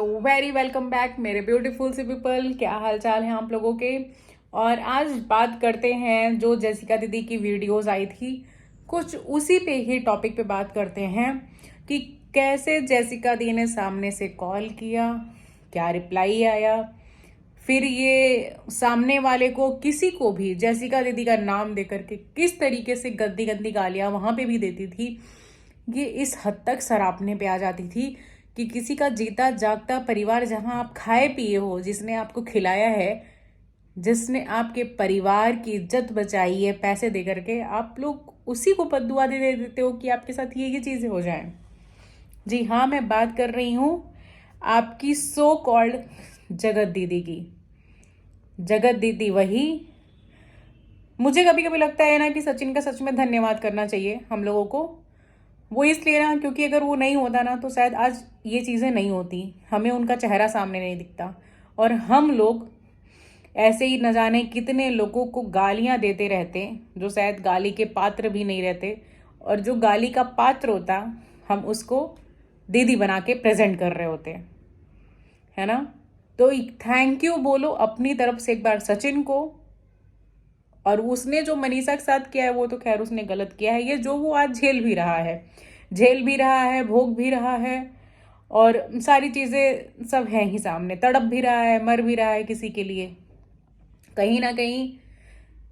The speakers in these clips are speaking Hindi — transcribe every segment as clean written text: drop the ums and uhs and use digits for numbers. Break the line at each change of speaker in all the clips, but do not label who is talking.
वेरी वेलकम बैक मेरे ब्यूटीफुल सी पीपल। क्या हाल चाल है आप लोगों के। और आज बात करते हैं जो जेसिका दीदी की वीडियोस आई थी, कुछ उसी पे ही टॉपिक पे बात करते हैं कि कैसे जेसिका दी ने सामने से कॉल किया, क्या रिप्लाई आया, फिर ये सामने वाले को किसी को भी जेसिका दीदी का नाम देकर के किस तरीके से गंदी गंदी गालियां वहां पे भी देती थी। ये इस हद तक सरापने पे आ जाती थी कि किसी का जीता जागता परिवार जहां आप खाए पिए हो, जिसने आपको खिलाया है, जिसने आपके परिवार की इज्जत बचाई है पैसे दे करके, आप लोग उसी को बद्दुआ दे देते हो कि आपके साथ ये चीजें हो जाएं। जी हाँ, मैं बात कर रही हूँ आपकी सो कॉल्ड जगत दीदी की। जगत दीदी वही, मुझे कभी कभी लगता है ना कि सचिन का सच में धन्यवाद करना चाहिए हम लोगों को। वो इसलिए ना, क्योंकि अगर वो नहीं होता ना तो शायद आज ये चीज़ें नहीं होती, हमें उनका चेहरा सामने नहीं दिखता और हम लोग ऐसे ही न जाने कितने लोगों को गालियां देते रहते जो शायद गाली के पात्र भी नहीं रहते, और जो गाली का पात्र होता हम उसको दीदी बना के प्रेजेंट कर रहे होते, है ना। तो थैंक यू बोलो अपनी तरफ से एक बार सचिन को। और उसने जो मनीषा के साथ किया है वो तो खैर उसने गलत किया है, ये जो वो आज झेल भी रहा है, झेल भी रहा है, भोग भी रहा है, और सारी चीज़ें सब हैं ही सामने, तड़प भी रहा है, मर भी रहा है किसी के लिए। कहीं ना कहीं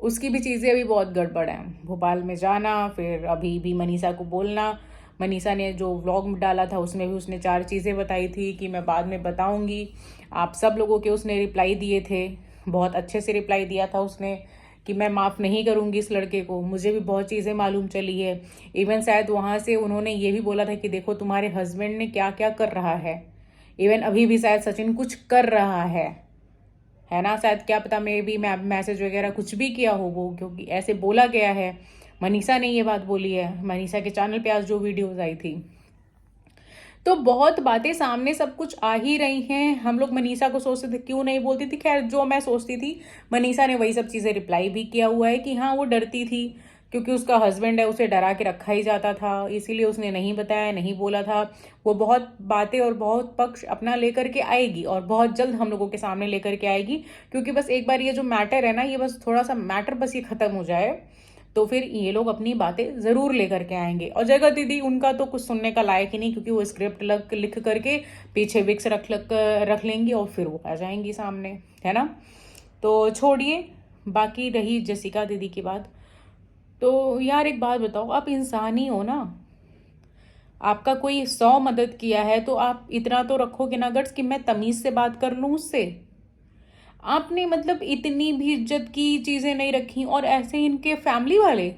उसकी भी चीज़ें अभी बहुत गड़बड़ हैं, भोपाल में जाना, फिर अभी भी मनीषा को बोलना। मनीषा ने जो व्लॉग डाला था उसमें भी उसने 4 चीज़ें बताई थी कि मैं बाद में बताऊंगी। आप सब लोगों के उसने रिप्लाई दिए थे, बहुत अच्छे से रिप्लाई दिया था उसने कि मैं माफ़ नहीं करूंगी इस लड़के को। मुझे भी बहुत चीज़ें मालूम चली है, इवन शायद वहाँ से उन्होंने ये भी बोला था कि देखो तुम्हारे हस्बैंड ने क्या क्या कर रहा है, इवन अभी भी शायद सचिन कुछ कर रहा है ना। शायद क्या पता, मैं भी मैसेज वगैरह कुछ भी किया हो वो, क्योंकि ऐसे बोला गया है। मनीषा ने ये बात बोली है, मनीषा के चैनल पे आज जो वीडियोस आई थी, तो बहुत बातें सामने सब कुछ आ ही रही हैं। हम लोग मनीषा को सोचते थे क्यों नहीं बोलती थी, खैर जो मैं सोचती थी मनीषा ने वही सब चीज़ें रिप्लाई भी किया हुआ है कि हाँ वो डरती थी, क्योंकि उसका हस्बैंड है, उसे डरा के रखा ही जाता था, इसीलिए उसने नहीं बताया, नहीं बोला था। वो बहुत बातें और बहुत पक्ष अपना लेकर के आएगी और बहुत जल्द हम लोगों के सामने लेकर के आएगी, क्योंकि बस एक बार ये जो मैटर है ना, ये बस थोड़ा सा मैटर बस ये खत्म हो जाए तो फिर ये लोग अपनी बातें जरूर लेकर के आएंगे। और जगत दीदी उनका तो कुछ सुनने का लायक ही नहीं, क्योंकि वो स्क्रिप्ट लिख करके पीछे विक्स रख लेंगी और फिर वो आ जाएंगी सामने, है ना। तो छोड़िए, बाकी रही जसिका दीदी की बात। तो यार एक बात बताओ, आप इंसान ही हो ना, आपका कोई 100 मदद किया है तो आप इतना तो रखोगे ना गट्स कि मैं तमीज से बात कर लूं उससे। आपने मतलब इतनी भी इज्जत की चीजें नहीं रखी, और ऐसे इनके फैमिली वाले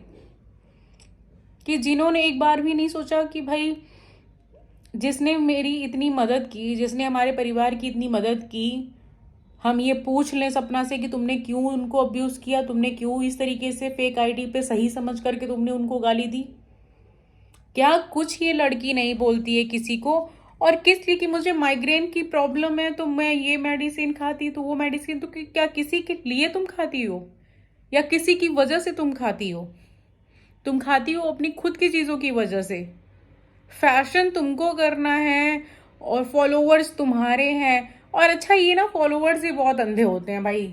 कि जिन्होंने एक बार भी नहीं सोचा कि भाई जिसने मेरी इतनी मदद की, जिसने हमारे परिवार की इतनी मदद की, हम ये पूछ लें सपना से कि तुमने क्यों उनको अब्यूज किया, तुमने क्यों इस तरीके से फेक आईडी पे सही समझ करके तुमने उनको गाली दी। क्या कुछ ये लड़की नहीं बोलती है किसी को, और किस लिए कि मुझे माइग्रेन की प्रॉब्लम है तो मैं ये मेडिसिन खाती, तो वो मेडिसिन, तो क्या किसी के लिए तुम खाती हो या किसी की वजह से तुम खाती हो? तुम खाती हो अपनी खुद की चीज़ों की वजह से। फैशन तुमको करना है और फॉलोवर्स तुम्हारे हैं। और अच्छा ये ना, फॉलोवर्स ही बहुत अंधे होते हैं भाई।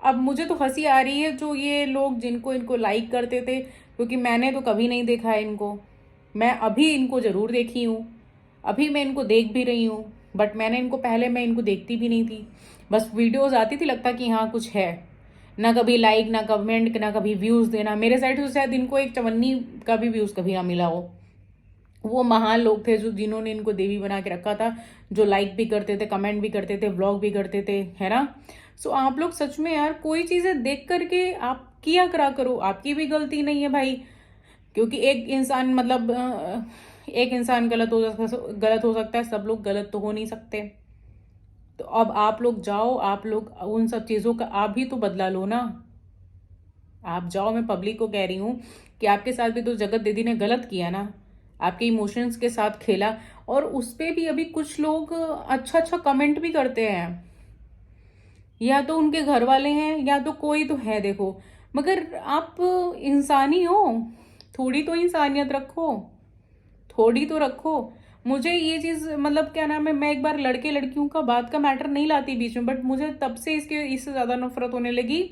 अब मुझे तो हंसी आ रही है जो ये लोग जिनको इनको लाइक करते थे, क्योंकि मैंने तो कभी नहीं देखा है इनको। मैं अभी इनको ज़रूर देखी हूँ, अभी मैं इनको देख भी रही हूँ, बट मैंने इनको पहले मैं इनको देखती भी नहीं थी। बस वीडियोस आती थी, लगता कि हाँ कुछ है, ना कभी लाइक, ना कमेंट, ना कभी व्यूज़ देना। मेरे साइड से शायद इनको एक चवन्नी का भी व्यूज़ कभी ना मिला हो। वो महान लोग थे जो जिन्होंने इनको देवी बना के रखा था, जो लाइक भी करते थे, कमेंट भी करते थे, व्लॉग भी करते थे, है ना। सो आप लोग सच में यार कोई चीजें देख करके आप किया करा करो, आपकी भी गलती नहीं है भाई। क्योंकि एक इंसान मतलब एक इंसान गलत हो सकता है, सब लोग गलत तो हो नहीं सकते। तो अब आप लोग जाओ, आप लोग उन सब चीजों का आप भी तो बदला लो ना। आप जाओ, मैं पब्लिक को कह रही हूँ कि आपके साथ भी तो जगत दीदी ने गलत किया ना, आपके इमोशंस के साथ खेला। और उस पे भी अभी कुछ लोग अच्छा अच्छा कमेंट भी करते हैं, या तो उनके घर वाले हैं या तो कोई तो है, देखो। मगर आप इंसानी हो, थोड़ी तो इंसानियत रखो, थोड़ी तो रखो। मुझे ये चीज़ मतलब क्या नाम है, मैं एक बार लड़के लड़कियों का बात का मैटर नहीं लाती बीच में, बट मुझे तब से इससे ज़्यादा नफरत होने लगी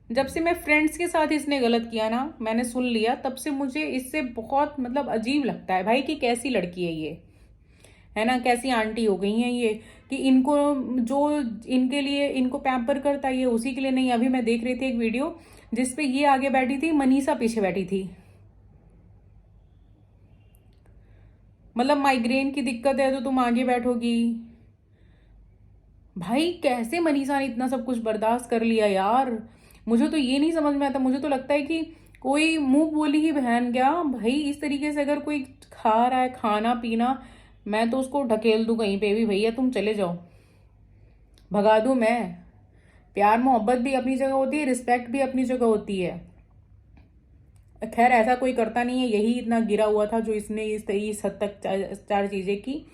जब से मैं फ्रेंड्स के साथ इसने गलत किया ना, मैंने सुन लिया, तब से मुझे इससे बहुत मतलब अजीब लगता है भाई कि कैसी लड़की है ये, है ना, कैसी आंटी हो गई हैं ये कि इनको जो इनके लिए इनको पैम्पर करता है ये उसी के लिए नहीं। अभी मैं देख रही थी एक वीडियो जिसपे ये आगे बैठी थी, मनीषा पीछे बैठी थी। मतलब माइग्रेन की दिक्कत है तो तुम आगे बैठोगी? भाई कैसे मनीषा ने इतना सब कुछ बर्दाश्त कर लिया यार, मुझे तो ये नहीं समझ में आता। मुझे तो लगता है कि कोई मुंह बोली ही बहन क्या भाई, इस तरीके से अगर कोई खा रहा है खाना पीना, मैं तो उसको ढकेल दूं कहीं पे भी, भैया तुम चले जाओ, भगा दूं मैं। प्यार मोहब्बत भी अपनी जगह होती है, रिस्पेक्ट भी अपनी जगह होती है। खैर ऐसा कोई करता नहीं है, यही इतना गिरा हुआ था जो इसने इस हद तक चार चीजें की,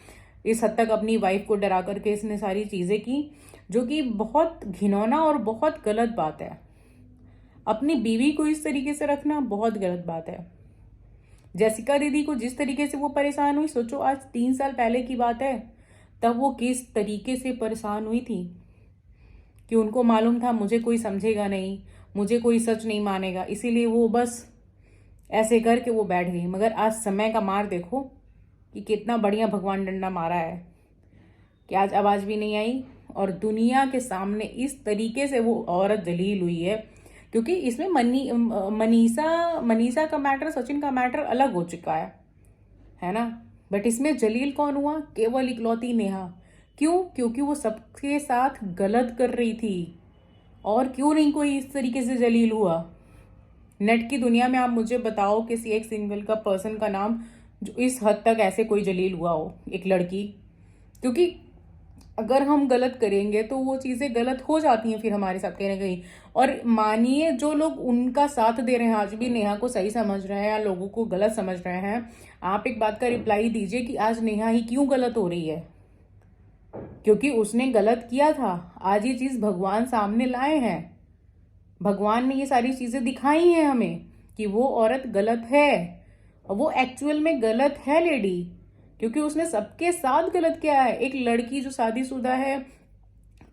इस हद तक अपनी वाइफ को डरा करके इसने सारी चीजें की, जो कि बहुत घिनौना और बहुत गलत बात है। अपनी बीवी को इस तरीके से रखना बहुत गलत बात है। जैसिका दीदी को जिस तरीके से वो परेशान हुई, सोचो आज 3 साल पहले की बात है, तब वो किस तरीके से परेशान हुई थी कि उनको मालूम था मुझे कोई समझेगा नहीं, मुझे कोई सच नहीं मानेगा, इसीलिए वो बस ऐसे करके वो बैठ गई। मगर आज समय का मार देखो कि कितना बढ़िया भगवान डंडा मारा है कि आज आवाज भी नहीं आई और दुनिया के सामने इस तरीके से वो औरत जलील हुई है। क्योंकि इसमें मनीषा मनीषा का मैटर, सचिन का मैटर अलग हो चुका है ना, बट इसमें जलील कौन हुआ? केवल इकलौती नेहा। क्यों? क्योंकि वो सबके साथ गलत कर रही थी। और क्यों नहीं कोई इस तरीके से जलील हुआ? नेट की दुनिया में आप मुझे बताओ किसी एक सिंगल का पर्सन का नाम जो इस हद तक ऐसे कोई जलील हुआ हो, एक लड़की। क्योंकि अगर हम गलत करेंगे तो वो चीज़ें गलत हो जाती हैं फिर हमारे साथ कहीं ना कहीं। और मानिए जो लोग उनका साथ दे रहे हैं आज भी नेहा को सही समझ रहे हैं या लोगों को गलत समझ रहे हैं, आप एक बात का रिप्लाई दीजिए कि आज नेहा ही क्यों गलत हो रही है? क्योंकि उसने गलत किया था, आज ये चीज़ भगवान सामने लाए हैं, भगवान ने ये सारी चीज़ें दिखाई हैं हमें कि वो औरत गलत है और वो एक्चुअल में गलत है लेडी, क्योंकि उसने सबके साथ गलत किया है। एक लड़की जो शादीशुदा है,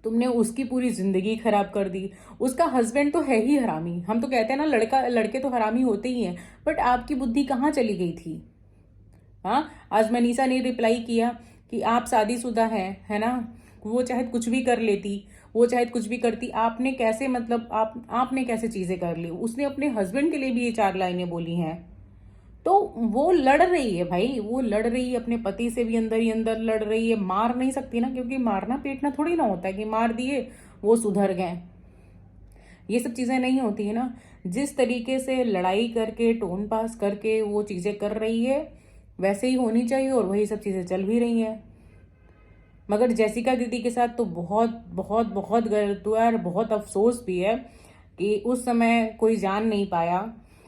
तुमने उसकी पूरी जिंदगी खराब कर दी। उसका हस्बैंड तो है ही हरामी, हम तो कहते हैं ना लड़के तो हरामी होते ही हैं, बट आपकी बुद्धि कहाँ चली गई थी? हाँ, आज मनीषा ने रिप्लाई किया कि आप शादीशुदा हैं, है ना, वो चाहे कुछ भी कर लेती, वो चाहे कुछ भी करती, आपने कैसे मतलब आपने कैसे चीजें कर ली? उसने अपने हस्बैंड के लिए भी ये 4 लाइनें बोली हैं। तो वो लड़ रही है भाई, वो लड़ रही है अपने पति से भी, अंदर ही अंदर लड़ रही है। मार नहीं सकती ना, क्योंकि मारना पीटना थोड़ी ना होता है कि मार दिए वो सुधर गए, ये सब चीजें नहीं होती है ना। जिस तरीके से लड़ाई करके टोन पास करके वो चीजें कर रही है वैसे ही होनी चाहिए, और वही सब चीजें चल भी रही हैं। मगर जैसिका दीदी के साथ तो बहुत बहुत बहुत गलत हुआ है और बहुत अफसोस भी है कि उस समय कोई जान नहीं पाया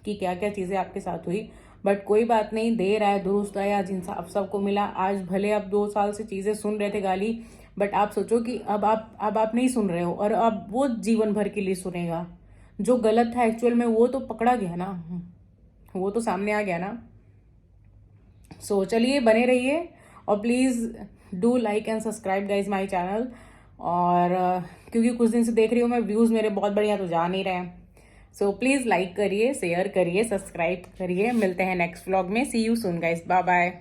कि क्या क्या चीज़ें आपके साथ हुई। बट कोई बात नहीं, देर आए दुरुस्त आए, आज इंसाफ सबको मिला। आज भले आप 2 साल से चीज़ें सुन रहे थे गाली, बट आप सोचो कि अब आप नहीं सुन रहे हो और अब वो जीवन भर के लिए सुनेगा। जो गलत था एक्चुअल में वो तो पकड़ा गया ना, वो तो सामने आ गया ना। सो चलिए बने रहिए और please do like and subscribe guys my channel. और क्योंकि कुछ दिन से देख रही हूँ मैं, व्यूज़ मेरे बहुत बढ़िया तो जा नहीं रहे हैं। सो प्लीज़ लाइक करिए, शेयर करिए, सब्सक्राइब करिए। मिलते हैं नेक्स्ट व्लॉग में। See you soon guys, bye bye.